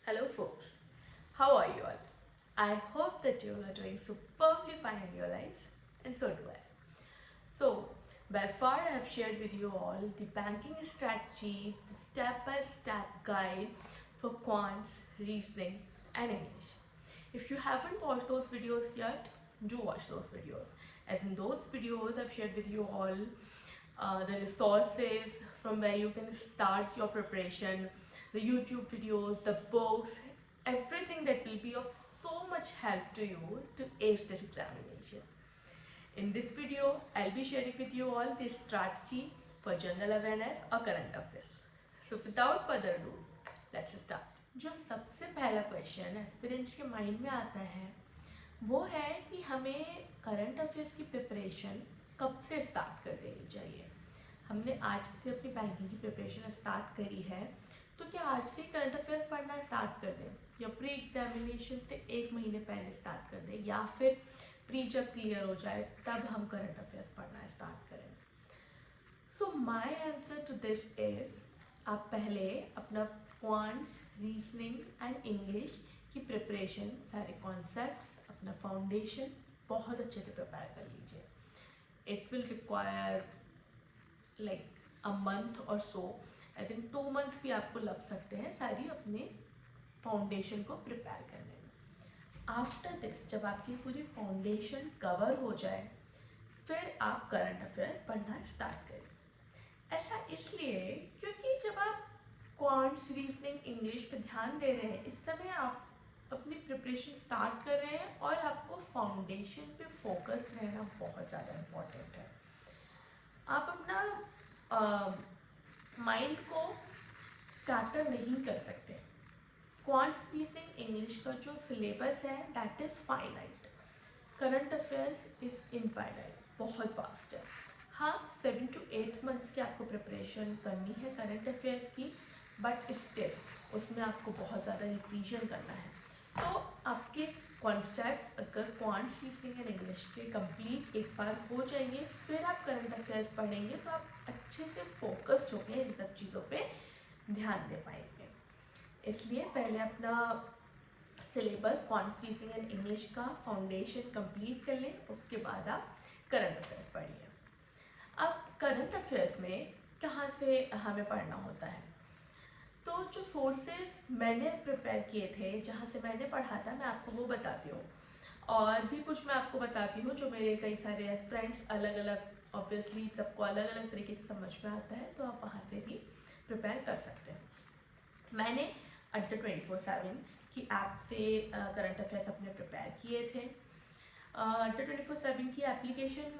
Hello folks, how are you all? I hope that you all are doing superbly fine in your lives, and so do I. So, by far I have shared with you all the banking strategy, the step-by-step guide for quants, reasoning and English. If you haven't watched those videos yet, do watch those videos. As in those videos I've shared with you all the resources from where you can start your preparation, the YouTube videos, the books, everything that will be of so much help to you to ace this examination. In this video, I'll be sharing with you all the strategy for general awareness or current affairs. So without further ado, let's start. जो सबसे पहला question aspirants के mind में आता है वो है कि हमें करंट अफेयर्स की प्रिपरेशन कब से स्टार्ट कर देनी चाहिए। हमने आज से अपनी बैंकिंग की प्रिपरेशन स्टार्ट करी है, तो क्या आज से ही करंट अफेयर्स पढ़ना स्टार्ट कर दें या प्री एग्जामिनेशन से एक महीने पहले स्टार्ट कर दें, या फिर प्री जब क्लियर हो जाए तब हम करंट अफेयर्स पढ़ना स्टार्ट करें। So my answer to this is, आप पहले अपना क्वांट्स, रीजनिंग एंड इंग्लिश की प्रिपरेशन, सारे कॉन्सेप्ट्स, अपना फाउंडेशन बहुत अच्छे से प्रिपेयर कर लीजिए। It will require like a month or so, I think 2 months भी आपको लग सकते हैं सारी अपने फाउंडेशन को प्रिपेयर करने में। आफ्टर दिस, जब आपकी पूरी फाउंडेशन कवर हो जाए, फिर आप करंट अफेयर्स पढ़ना स्टार्ट करें। ऐसा इसलिए क्योंकि जब आप क्वांट्स, रीजनिंग, इंग्लिश पे ध्यान दे रहे हैं, इस समय आप अपनी प्रिपरेशन स्टार्ट कर रहे हैं और आपको फाउंडेशन पे फोकस रहना बहुत ज़्यादा इम्पोर्टेंट है। आप अपना माइंड को स्कैटर नहीं कर सकते। क्वांट्स, रीजनिंग, इंग्लिश का जो सिलेबस है that is finite, current affairs is infinite, बहुत फास्ट है। हाँ, 7 to 8 months की आपको प्रिपरेशन करनी है करंट अफेयर्स की, बट स्टिल उसमें आपको बहुत ज़्यादा रिवीजन करना है। तो आपके कॉन्सेप्ट्स अगर क्वांट्स, रीजनिंग एंड इंग्लिश के कंप्लीट एक बार हो जाएंगे, फिर आप करंट अफेयर्स पढ़ेंगे तो आप अच्छे से फोकस्ड होकर इन सब चीज़ों पे ध्यान दे पाएंगे। इसलिए पहले अपना syllabus quants, reasoning and English का फाउंडेशन कंप्लीट कर लें, उसके बाद आप करंट अफेयर्स पढ़िए। अब करंट अफेयर्स में कहाँ से हमें पढ़ना होता है, तो जो सोर्सेज मैंने प्रिपेयर किए थे, जहाँ से मैंने पढ़ा था, मैं आपको वो बताती हूँ। और भी कुछ मैं आपको बताती हूँ जो मेरे कई सारे फ्रेंड्स, अलग अलग, ऑब्वियसली सबको अलग अलग तरीके से समझ में आता है, तो आप वहाँ से भी प्रिपेयर कर सकते हैं। मैंने अड्डा 24/7 की ऐप से करंट अफेयर्स अपने प्रिपेयर किए थे। अड्डा 24/7 की एप्लीकेशन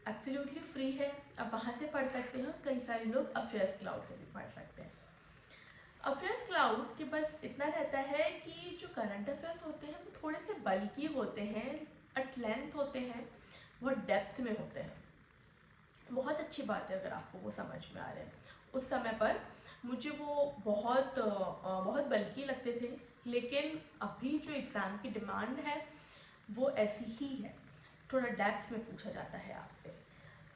एब्सोल्युटली फ्री है, आप वहाँ से पढ़ सकते हैं। कई सारे लोग अफेयर्स क्लाउड से भी पढ़ सकते हैं। अफेयर्स क्लाउड के बस इतना रहता है कि जो करंट अफेयर्स होते हैं वो थोड़े से बल्कि होते हैं, एट लेंथ होते हैं, बहुत डेप्थ में होते हैं। बहुत अच्छी बात है अगर आपको वो समझ में आ रहे हैं। उस समय पर मुझे वो बहुत बल्कि लगते थे, लेकिन अभी जो एग्ज़ाम की डिमांड है वो ऐसी ही है, थोड़ा डेप्थ में पूछा जाता है आपसे।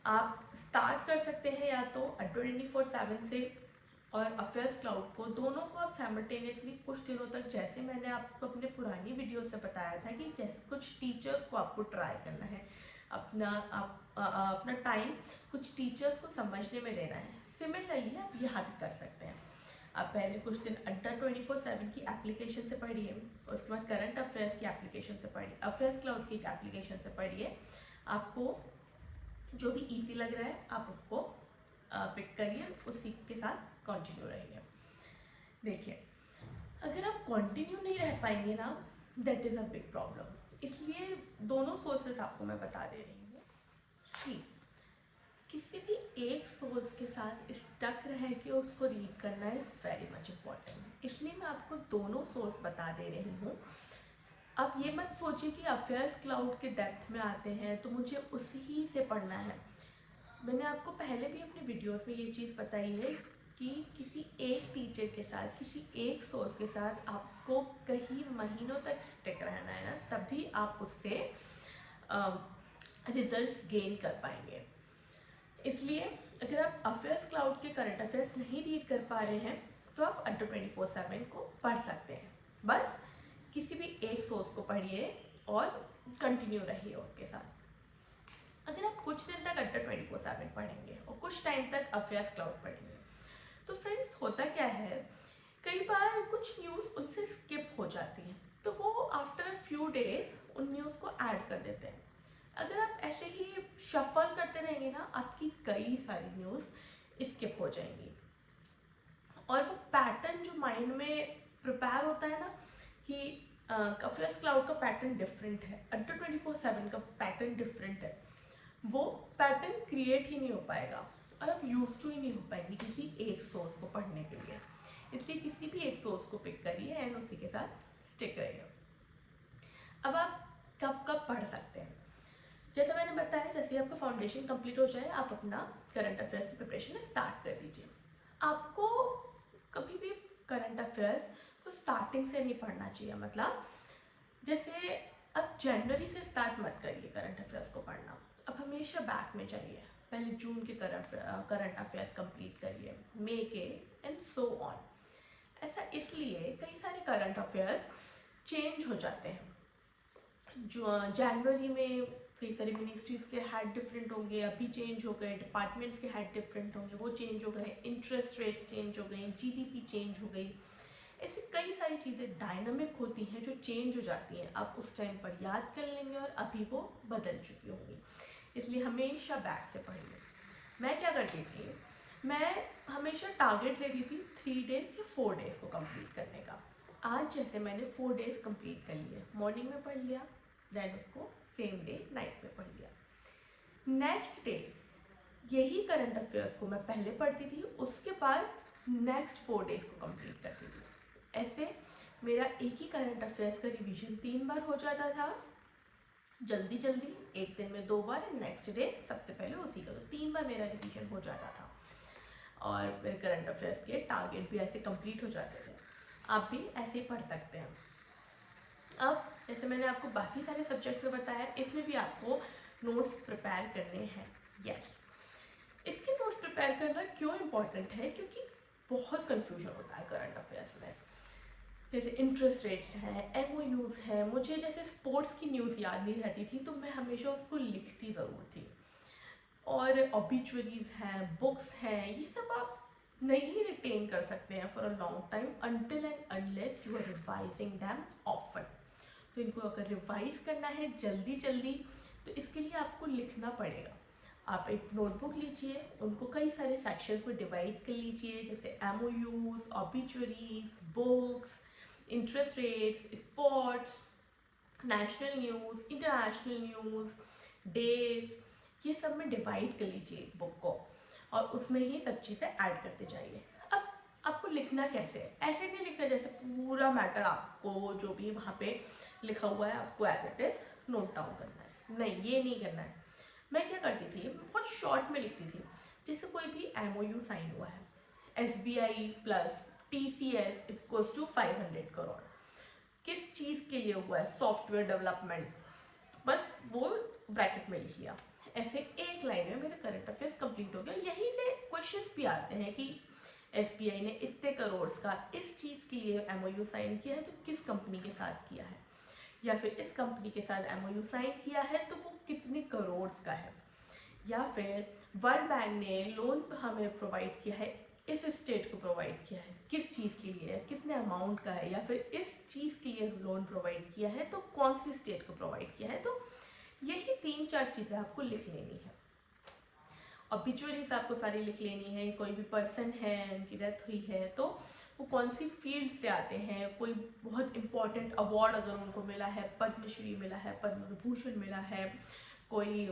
आप स्टार्ट कर सकते हैं या तो अड्डा 24/7 से और अफेयर्स क्लाउड को, दोनों को आप साइमल्टेनियसली कुछ दिनों तक, जैसे मैंने आपको अपने पुरानी वीडियो से बताया था कि जैसे कुछ टीचर्स को आपको ट्राई करना है, अपना टाइम कुछ टीचर्स को समझने में देना है। सिमिलरली आप यहाँ भी कर सकते हैं। आप पहले कुछ दिन अड्डा 24/7 की एप्लीकेशन से पढ़िए, उसके बाद करंट अफेयर्स की एप्लीकेशन से पढ़िए, अफेयर्स क्लाउड की एप्लीकेशन से पढ़िए। आपको जो भी ईजी लग रहा है आप उसको पिक करिए, उसी के साथ कंटिन्यू रहिए। देखिए, अगर आप कंटिन्यू नहीं रह पाएंगे ना, that is a big problem. इसलिए दोनों सोर्सेस आपको मैं बता दे रही हूँ कि किसी भी एक सोर्स के साथ स्टक रह के उसको रीड करना इज़ वेरी मच इम्पॉर्टेंट। इसलिए मैं आपको दोनों सोर्स बता दे रही हूँ। आप ये मत सोचिए कि अफेयर्स क्लाउड के डेप्थ में आते हैं तो मुझे उसी ही से पढ़ना है। मैंने आपको पहले भी अपनी वीडियोस में ये चीज़ बताई है कि किसी एक टीचर के साथ, किसी एक सोर्स के साथ आपको कई महीनों तक स्टिक रहना है ना, तभी आप उससे रिजल्ट्स गेन कर पाएंगे। इसलिए अगर आप अफेयर्स क्लाउड के करंट अफेयर्स नहीं रीड कर पा रहे हैं तो आप अड्डा 24/7 को पढ़ सकते हैं। पढ़िए और कंटिन्यू रहिए उसके साथ। अगर आप कुछ दिन तक अड्डा 24/7 पढ़ेंगे और कुछ टाइम तक अफेयर्स क्लाउड पढ़ेंगे, तो फ्रेंड्स होता क्या है, कई बार कुछ न्यूज़ उनसे स्किप हो जाती हैं, तो वो आफ्टर अ फ्यू डेज उन न्यूज़ को ऐड कर देते हैं। अगर आप ऐसे ही शफल करते रहेंगे ना, आपकी कई सारी न्यूज़ स्किप हो जाएंगी। और वो पैटर्न जो माइंड में प्रिपेयर होता है ना कि अफेयर्स क्लाउड का पैटर्न डिफरेंट है, अड्डा 24/7 का पैटर्न डिफरेंट है, वो पैटर्न क्रिएट ही नहीं हो पाएगा और आप यूज टू ही नहीं हो पाएंगे किसी एक सोर्स को पढ़ने के लिए। इसलिए किसी भी एक सोर्स को पिक करिए एंड उसी के साथ स्टिक रहिए। अब आप कब कब पढ़ सकते हैं, जैसे मैंने बताया, जैसे आपका फाउंडेशन कंप्लीट हो जाए आप अपना करंट अफेयर्स की प्रिपरेशन स्टार्ट कर दीजिए। आपको कभी भी करंट अफेयर्स तो स्टार्टिंग से नहीं पढ़ना चाहिए, मतलब जैसे अब जनवरी से स्टार्ट मत करिए करंट अफेयर्स को पढ़ना, अब हमेशा बैक में जाइए, पहले जून के करंट अफेयर्स कंप्लीट करिए, मई के एंड सो ऑन। ऐसा इसलिए कई सारे करंट अफेयर्स चेंज हो जाते हैं। जो जनवरी में कई सारे मिनिस्ट्रीज के हेड डिफरेंट होंगे, अभी चेंज हो गए, डिपार्टमेंट्स के हेड डिफरेंट होंगे, वो चेंज हो गए, इंटरेस्ट रेट चेंज हो गई, जीडीपी चेंज हो गई। ऐसी कई सारी चीज़ें डायनामिक होती हैं जो चेंज हो जाती हैं, आप उस टाइम पर याद कर लेंगे और अभी वो बदल चुकी होंगी, इसलिए हमेशा बैक से पढ़िए। मैं क्या करती थी, मैं हमेशा टारगेट लेती थी 3 डेज या 4 डेज को कंप्लीट करने का। आज जैसे मैंने 4 डेज कंप्लीट कर लिए, मॉर्निंग में पढ़ लिया, देन उसको सेम डे नाइट में पढ़ लिया, नेक्स्ट डे यही करंट अफेयर्स को मैं पहले पढ़ती थी, उसके बाद नेक्स्ट 4 डेज को कंप्लीट करती थी। ऐसे मेरा एक ही करंट अफेयर्स का रिवीजन 3 बार हो जाता था, जल्दी जल्दी, एक दिन में 2 बार, नेक्स्ट डे सबसे पहले उसी का, तो 3 बार मेरा रिवीजन हो जाता था और मेरे करंट अफेयर्स के टारगेट भी ऐसे कंप्लीट हो जाते थे। आप भी ऐसे ही पढ़ सकते हैं। अब जैसे मैंने आपको बाकी सारे सब्जेक्ट्स में बताया, इसमें भी आपको नोट्स प्रिपेयर करने हैं। यस, इसके नोट्स प्रिपेयर करना क्यों इम्पोर्टेंट है, क्योंकि बहुत कन्फ्यूजन होता है करंट अफेयर्स में। जैसे इंटरेस्ट रेट्स हैं, एमओयूज हैं, मुझे जैसे स्पोर्ट्स की न्यूज़ याद नहीं रहती थी तो मैं हमेशा उसको लिखती ज़रूर थी, और ऑबिचुअरीज हैं, बुक्स हैं, ये सब आप नहीं रिटेन कर सकते हैं for a long time until and unless you are revising them often. तो इनको अगर रिवाइज करना है जल्दी जल्दी, तो इसके लिए आपको लिखना पड़ेगा। आप एक नोटबुक लीजिए, उनको कई सारे सेक्शंस में डिवाइड कर लीजिए, जैसे MOUs, obituaries, books, interest rates, sports, national news, international news, days, ये सब में डिवाइड कर लीजिए बुक को और उसमें ही सब चीज़ें ऐड करते जाइए। अब आपको लिखना कैसे है, ऐसे नहीं लिखना जैसे पूरा मैटर आपको जो भी वहाँ पे लिखा हुआ है आपको as it is note down करना है, नहीं ये नहीं करना है। मैं क्या करती थी, बहुत शॉर्ट में लिखती थी, जैसे कोई भी एमओयू साइन हुआ है, SBI plus TCS equals to 500 crore, किस चीज़ के लिए हुआ है, सॉफ्टवेयर डेवलपमेंट, बस वो ब्रैकेट में लिख लिया। ऐसे एक लाइन में मेरा करंट अफेयर्स कंप्लीट हो गया। यहीं से क्वेश्चंस भी आते हैं कि SBI ने इतने करोड़ का इस चीज़ के लिए MOU साइन किया है तो किस कंपनी के साथ किया है, या फिर इस कंपनी के साथ MOU साइन किया है तो वो कितने करोड़ का है, या फिर वर्ल्ड बैंक ने लोन हमें प्रोवाइड किया है, इस स्टेट को प्रोवाइड किया है, किस चीज़ के लिए है, कितने अमाउंट का है, या फिर इस चीज़ के लिए लोन प्रोवाइड किया है तो कौन सी स्टेट को प्रोवाइड किया है। तो यही 3-4 चीज़ें आपको लिख लेनी है। ऑब्ituaries आपको सारी लिख लेनी है, कोई भी पर्सन है उनकी डेथ हुई है तो वो कौन सी फील्ड से आते हैं, कोई बहुत इंपॉर्टेंट अवार्ड अगर उनको मिला है, पद्मश्री मिला है, पद्म विभूषण मिला है, कोई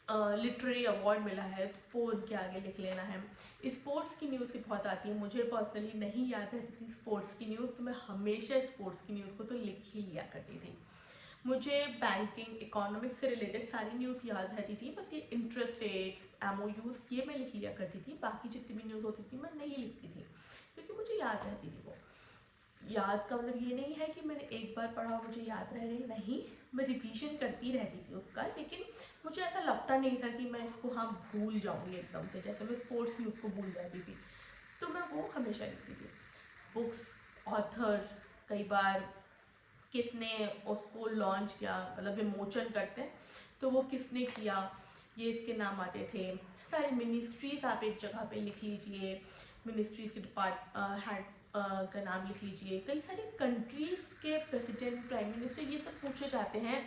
लिटरेरी अवार्ड मिला है तो वो उनके आगे लिख लेना है। स्पोर्ट्स की न्यूज़ भी बहुत आती है, मुझे पर्सनली नहीं याद रहती थी स्पोर्ट्स की न्यूज़, तो मैं हमेशा स्पोर्ट्स की न्यूज़ को तो लिख ही लिया करती थी। मुझे बैंकिंग, इकोनॉमिक्स से रिलेटेड सारी न्यूज़ याद रहती थी, बस ये इंटरेस्ट रेट्स, एमओयूज ये मैं लिख लिया करती थी, बाकी जितनी भी न्यूज़ होती थी मैं नहीं लिखती थी क्योंकि मुझे याद रहती थी। वो याद का मतलब ये नहीं है कि मैंने एक बार पढ़ा मुझे याद रह गई, नहीं, मैं रिवीजन करती रहती थी उसका, लेकिन मुझे ऐसा लगता नहीं था कि मैं इसको हाँ भूल जाऊँगी एकदम से, जैसे मैं स्पोर्ट्स न्यूज़ को भूल जाती थी, तो मैं वो हमेशा लिखती थी। बुक्स, ऑथर्स, कई बार किसने उसको लॉन्च किया, मतलब विमोचन करते हैं तो वो किसने किया, ये इसके नाम आते थे। सारे मिनिस्ट्रीज आप एक जगह पे लिख लीजिए, मिनिस्ट्रीज के हेड का नाम लिख लीजिए। कई सारी कंट्रीज़ के प्रेसिडेंट, प्राइम मिनिस्टर, ये सब पूछे जाते हैं,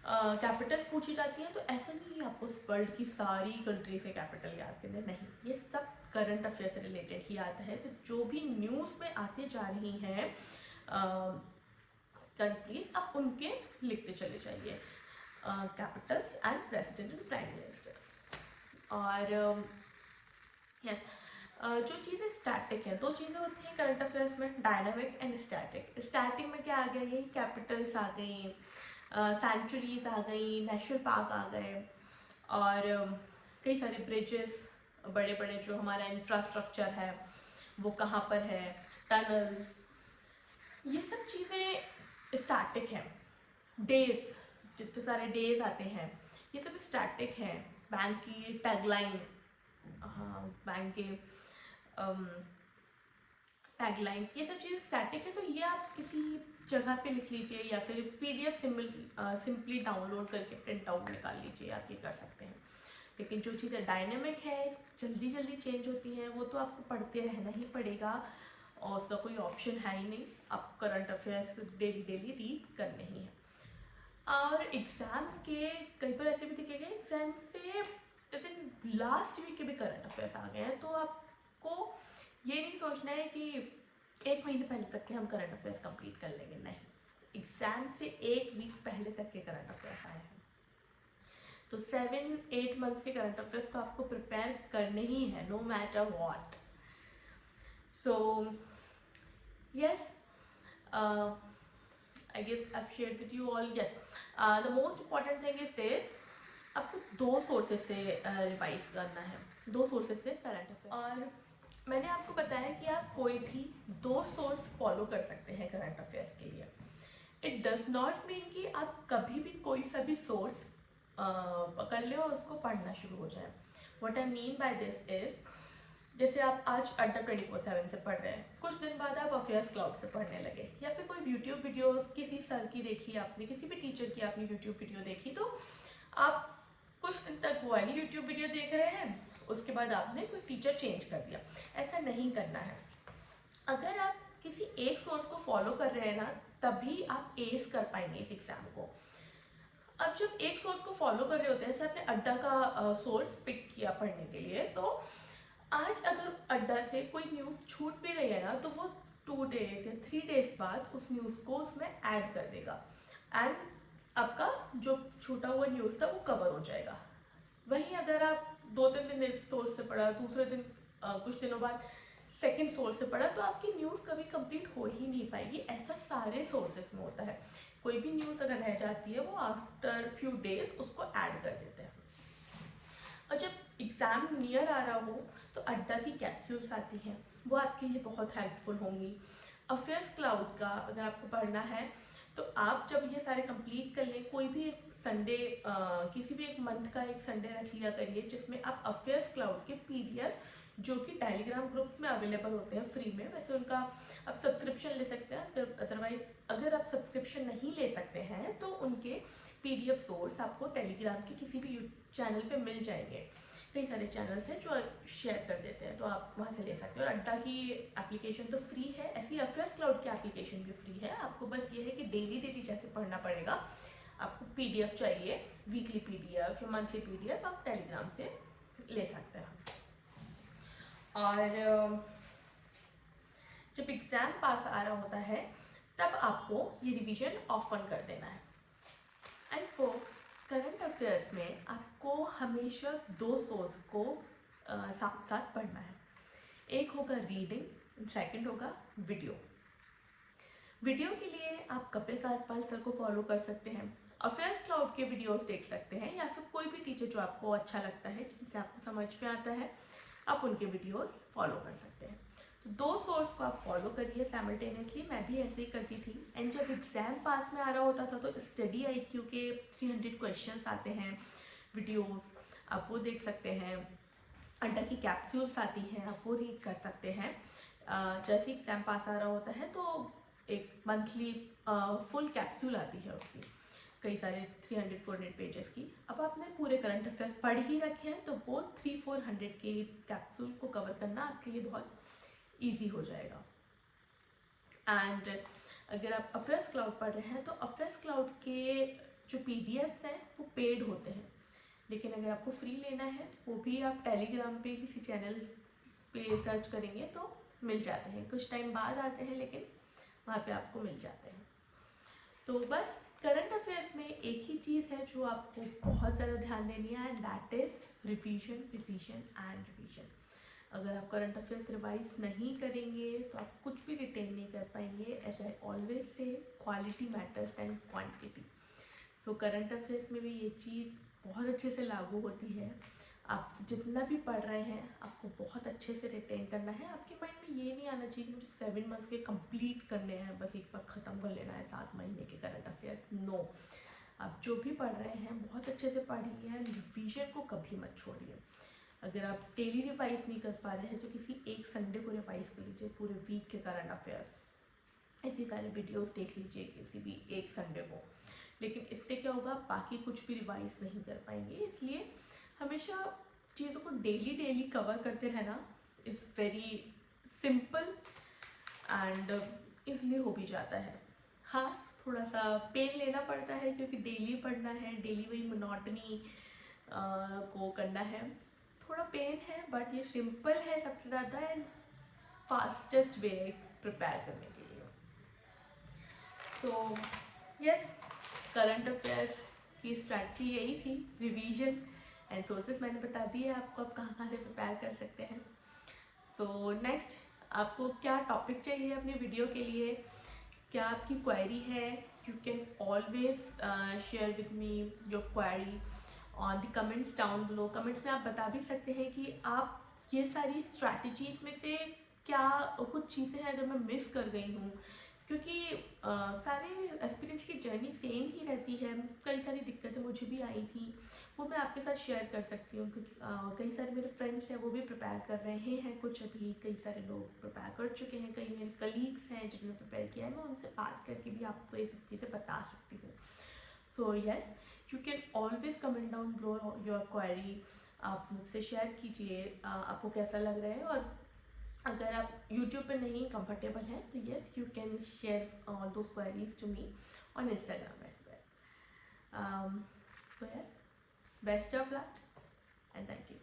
कैपिटल्स पूछी जाती हैं। तो ऐसा नहीं है आपको वर्ल्ड की सारी कंट्री से कैपिटल याद करने, नहीं, ये सब करंट अफेयर से रिलेटेड ही आता है। तो जो भी न्यूज़ में आते जा रही हैं कंट्रीज, आप उनके लिखते चले जाइए, Capitals and president and prime ministers. और यस, जो चीज़ें स्टैटिक हैं, दो चीज़ें होती हैं करंट अफेयर्स में, डायनामिक एंड स्टैटिक। स्टैटिक में क्या आ गया, यही कैपिटल्स आ गई, सेंचुरीज आ गई, नेशनल पार्क आ गए, और कई सारे ब्रिजेस, बड़े बड़े जो हमारा इंफ्रास्ट्रक्चर है वो कहाँ पर है, टनल्स, ये सब चीज़ें स्टैटिक हैं। डेज, जितने सारे डेज आते हैं ये सब स्टैटिक हैं। बैंक की टैगलाइन, हाँ, बैंक के टैगलाइंस, ये सब चीज़ें स्टैटिक है। तो ये आप किसी जगह पे लिख लीजिए, या फिर PDF सिंपली डाउनलोड करके प्रिंट आउट निकाल लीजिए, आप ये कर सकते हैं। लेकिन जो चीज़ें डायनेमिक है, जल्दी जल्दी चेंज होती हैं, वो तो आपको पढ़ते रहना ही पड़ेगा, और उसका कोई ऑप्शन है ही नहीं, आप current affairs daily daily read करने ही है। और एग्ज़ाम के कई बार ऐसे भी दिखेगा, एग्ज़ाम से जैसे लास्ट वीक के भी करंट अफेयर्स आ गए हैं, तो आपको ये नहीं सोचना है कि 1 महीने पहले तक के हम करंट अफेयर्स कंप्लीट कर लेंगे, नहीं, एग्ज़ाम से 1 वीक पहले तक के करंट अफेयर्स आए हैं। तो 7-8 मंथ्स के करंट अफेयर्स तो आपको प्रिपेयर करने ही है, no matter what. So yes, I guess I've shared with you all. Yes, the most important thing is this, आपको 2 सोर्सेज से रिवाइज करना है, 2 सोर्सेज से करंट अफेयर। और मैंने आपको बताया कि आप कोई भी 2 सोर्स फॉलो कर सकते हैं करंट अफेयर्स के लिए। इट डज नॉट मीन कि आप कभी भी कोई सा भी सोर्स पकड़ ले और उसको पढ़ना शुरू हो जाए। What I mean by this is, जैसे आप आज अड्डा 24/7 से पढ़ रहे हैं, कुछ दिन बाद आप अफेयर्स क्लाउड से पढ़ने लगे, या फिर कोई यूट्यूब वीडियो किसी सर की देखी आपने, किसी भी टीचर की आपने यूट्यूब वीडियो देखी, तो आप कुछ दिन तक वो वाली यूट्यूब वीडियो देख रहे हैं, उसके बाद आपने कोई टीचर चेंज कर दिया। ऐसा नहीं करना है। अगर आप किसी एक सोर्स को फॉलो कर रहे हैं ना, तभी आप एस कर पाएंगे इस एग्जाम को। अब जब एक सोर्स को फॉलो कर रहे होते हैं, जैसे आपने अड्डा का सोर्स पिक किया पढ़ने के लिए, तो आज अगर अड्डा से कोई न्यूज़ छूट भी गई है ना, तो वो 2 डेज या 3 डेज बाद उस न्यूज़ को उसमें ऐड कर देगा, एंड आपका जो छूटा हुआ न्यूज़ था वो कवर हो जाएगा। वहीं अगर आप 2-3 दिन इस सोर्स से पढ़ा, दूसरे दिन कुछ दिनों बाद सेकंड सोर्स से पढ़ा, तो आपकी न्यूज़ कभी कंप्लीट हो ही नहीं पाएगी। ऐसा सारे सोर्सेस में होता है। कोई भी न्यूज़ अगर रह जाती है, वो आफ्टर फ्यू डेज उसको ऐड कर देते हैं। और जब एग्ज़ाम नियर आ रहा हो, तो अड्डा की कैप्सूल्स आती हैं, वो आपके लिए बहुत हेल्पफुल होंगी। अफेयर्स क्लाउड का अगर आपको पढ़ना है, तो आप जब ये सारे कंप्लीट कर लें, कोई भी एक संडे, किसी भी एक मंथ का एक संडे रख लिया करिए, जिसमें आप अफेयर्स क्लाउड के PDF, जो कि टेलीग्राम ग्रुप्स में अवेलेबल होते हैं फ्री में, वैसे उनका आप सब्सक्रिप्शन ले सकते हैं। अदरवाइज अगर आप सब्सक्रिप्शन नहीं ले सकते हैं, तो उनके PDF सोर्स आपको टेलीग्राम के किसी भी चैनल पे मिल जाएंगे। कई सारे चैनल्स हैं जो शेयर कर देते हैं, तो आप वहाँ से ले सकते हो। और अड्डा की एप्लीकेशन तो फ्री है, ऐसी अफेयर्स क्लाउड की एप्लीकेशन भी फ्री है। आपको बस ये है कि डेली डेली जाके पढ़ना पड़ेगा। आपको PDF चाहिए, वीकली PDF या मंथली PDF आप टेलीग्राम से ले सकते हैं। और जब एग्ज़ाम पास आ रहा होता है, तब आपको ये रिवीजन ऑफन कर देना है। एंड फोर्स, करंट अफेयर्स में आपको हमेशा 2 सोर्स को साथ साथ पढ़ना है। एक होगा रीडिंग, सेकंड होगा वीडियो। वीडियो के लिए आप कपिल कातपाल सर को फॉलो कर सकते हैं, अफेयर्स क्लाउड के वीडियोस देख सकते हैं, या फिर कोई भी टीचर जो आपको अच्छा लगता है, जिनसे आपको समझ में आता है, आप उनके वीडियोस फॉलो कर सकते हैं। तो 2 सोर्स को आप फॉलो करिए साइमल्टेनियसली। मैं भी ऐसे ही करती थी। एंड जब एग्ज़ाम पास में आ रहा होता था, तो स्टडी IQ के 300 क्वेश्चंस आते हैं, वीडियोस आप वो देख सकते हैं। अड्डा की कैप्सूल्स आती हैं, आप वो रीड कर सकते हैं। जैसे एग्ज़ाम पास आ रहा होता है, तो एक मंथली फुल कैप्सूल आती है उसकी, कई सारे 300-400 पेजेस की। अब आपने पूरे करंट अफेयर्स पढ़ ही रखे हैं तो वो 300-400 के कैप्सूल को कवर करना आपके लिए बहुत ईजी हो जाएगा। एंड अगर आप अफेयर्स क्लाउड पढ़ रहे हैं तो अफेयर्स क्लाउड के जो पीडीएफ्स हैं वो पेड होते हैं, लेकिन अगर आपको फ्री लेना है तो वो भी आप टेलीग्राम पे किसी चैनल पे सर्च करेंगे तो मिल जाते हैं, कुछ टाइम बाद आते हैं लेकिन वहाँ पे आपको मिल जाते हैं। तो बस करंट अफेयर्स में एक ही चीज़ है जो आपको बहुत ज़्यादा ध्यान देनी है, and that is revision revision and revision. अगर आप करंट अफेयर्स रिवाइज नहीं करेंगे तो आप कुछ भी रिटेन नहीं कर पाएंगे। As I always say, quality matters than quantity. So current affairs में भी ये चीज़ बहुत अच्छे से लागू होती है। आप जितना भी पढ़ रहे हैं आपको बहुत अच्छे से रिटेन करना है। आपके माइंड में ये नहीं आना चाहिए कि मुझे 7 मंथ्स के कंप्लीट करने हैं, बस एक बार ख़त्म कर लेना है 7 महीने के करंट अफेयर्स। नो, आप जो भी पढ़ रहे हैं बहुत अच्छे से पढ़िए, रिवीजन को कभी मत छोड़िए। अगर आप डेली रिवाइज नहीं कर पा रहे हैं तो किसी एक संडे को रिवाइज कर लीजिए पूरे वीक के करंट अफेयर्स। ऐसे सारे वीडियोस देख लीजिए किसी भी एक संडे को, लेकिन इससे क्या होगा, बाकी कुछ भी रिवाइज नहीं कर पाएंगे। इसलिए हमेशा चीज़ों को डेली डेली कवर करते रहना इज़ वेरी सिंपल एंड इसलिए हो भी जाता है। हाँ, थोड़ा सा पेन लेना पड़ता है क्योंकि डेली पढ़ना है, डेली वही मोनोटनी को करना है, थोड़ा पेन है, बट ये सिंपल है सबसे ज़्यादा एंड फास्टेस्ट वे प्रिपेयर करने के लिए। तो यस, करंट अफेयर्स की स्ट्रैटेजी यही थी, रिवीजन एंड सोर्सेस मैंने बता दिए आपको आप कहाँ कहाँ से प्रिपेयर कर सकते हैं। सो नेक्स्ट, आपको क्या टॉपिक चाहिए अपने वीडियो के लिए, क्या आपकी क्वेरी है, you can always share with me your query on the comments down below. Comments में आप बता भी सकते हैं कि आप ये सारी स्ट्रैटेजीज में से क्या कुछ चीज़ें हैं अगर मैं मिस कर गई हूँ, क्योंकि सारे एस्पिरेंट्स की जर्नी सेम ही रहती है। कई सारी दिक्कतें मुझे भी आई थी, वो मैं आपके साथ शेयर कर सकती हूँ, क्योंकि कई सारे मेरे फ्रेंड्स हैं वो भी प्रिपेयर कर रहे हैं, कुछ अभी कई सारे लोग प्रिपेयर कर चुके हैं, कई मेरे कलीग्स हैं जिन्होंने प्रिपेयर किया है, मैं उनसे बात करके भी आपको ये सब चीज़ें बता सकती हूँ। So yes, you can always comment down below your query, आप मुझसे शेयर कीजिए आपको कैसा लग रहा है। और अगर आप YouTube पे नहीं कंफर्टेबल हैं तो yes, you can share all those queries to me on Instagram as well. So yes, best of luck and thank you.